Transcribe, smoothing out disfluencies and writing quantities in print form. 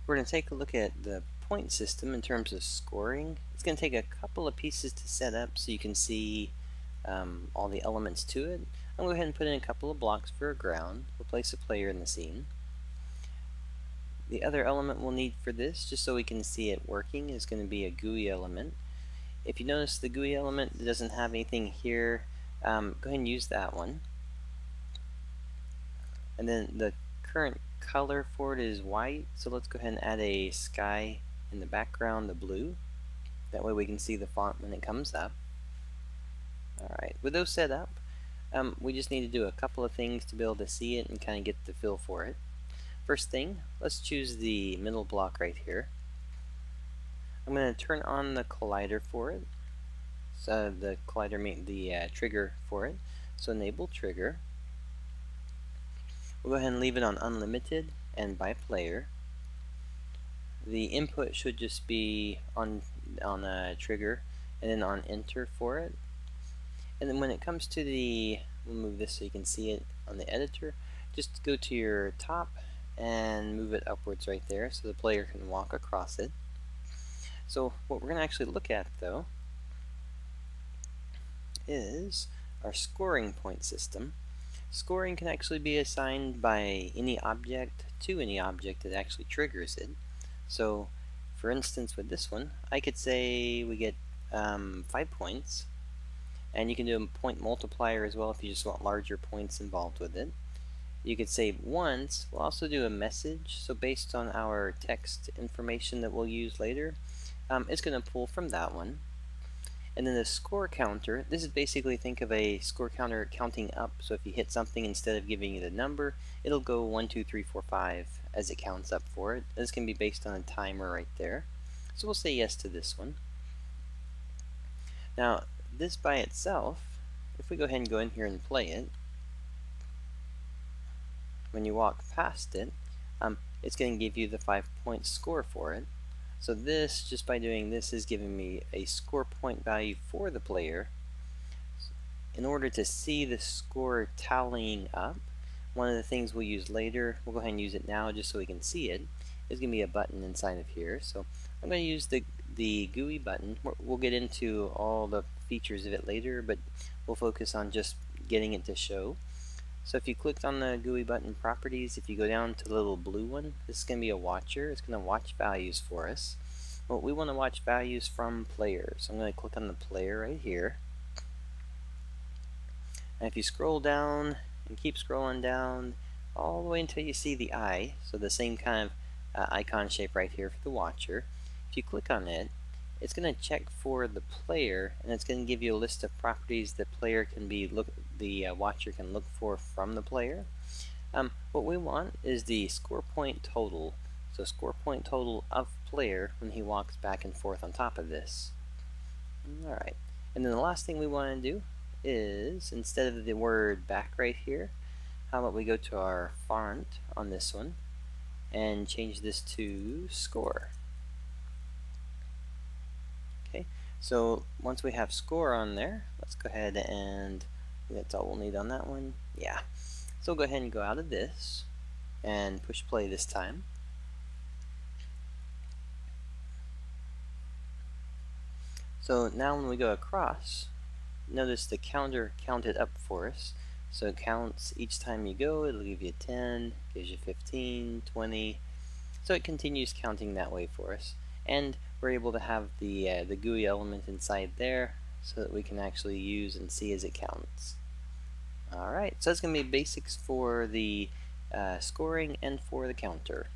We're going to take a look at the point system in terms of scoring. It's going to take a couple of pieces to set up so you can see all the elements to it. I'm going to go ahead and put in a couple of blocks for a ground. We'll place a player in the scene. The other element we'll need for this, just so we can see it working, is going to be a GUI element. If you notice the GUI element doesn't have anything here, go ahead and use that one. And then the current color for it is white, so let's go ahead and add a sky in the background, the blue. That way we can see the font when it comes up. Alright, with those set up, we just need to do a couple of things to be able to see it and kind of get the feel for it. First thing, let's choose the middle block right here. I'm going to turn on the collider for it. So the collider means the trigger for it. So enable trigger. We'll go ahead and leave it on unlimited and by player. The input should just be on a trigger and then on enter for it. And then when it comes to we'll move this so you can see it on the editor, just go to your top and move it upwards right there so the player can walk across it. So what we're going to actually look at though is our scoring point system. Scoring can actually be assigned by any object to any object that actually triggers it. So for instance with this one, I could say we get 5 points, and you can do a point multiplier as well if you just want larger points involved with it. You could say once. We'll also do a message, so based on our text information that we'll use later, it's going to pull from that one. And then the score counter, this is basically, think of a score counter counting up, so if you hit something, instead of giving you the number, it'll go 1, 2, 3, 4, 5 as it counts up for it. This can be based on a timer right there. So we'll say yes to this one. Now this by itself, if we go ahead and go in here and play it, when you walk past it, it's going to give you the 5-point score for it. So this, just by doing this, is giving me a score point value for the player. In order to see the score tallying up, one of the things we'll use later, we'll go ahead and use it now just so we can see it, is going to be a button inside of here. So I'm going to use the GUI button. We'll get into all the features of it later, but we'll focus on just getting it to show. So if you clicked on the GUI button properties, if you go down to the little blue one, this is going to be a watcher. It's going to watch values for us. Well, we want to watch values from players. So I'm going to click on the player right here. And if you scroll down and keep scrolling down all the way until you see the eye, so the same kind of icon shape right here for the watcher, if you click on it, it's going to check for the player, and it's going to give you a list of properties the player can be the watcher can look for from the player. What we want is the score point total. So score point total of player when he walks back and forth on top of this. Alright, and then the last thing we want to do is, instead of the word back right here, how about we go to our font on this one and change this to score. Okay, so once we have score on there, let's go ahead and that's all we'll need on that one. Yeah. So we'll go ahead and go out of this and push play this time. So now when we go across, notice the counter counted up for us. So it counts each time you go. It'll give you 10, gives you 15, 20. So it continues counting that way for us. And we're able to have the GUI element inside there so that we can actually use and see as it counts. Alright, so that's going to be basics for the scoring and for the counter.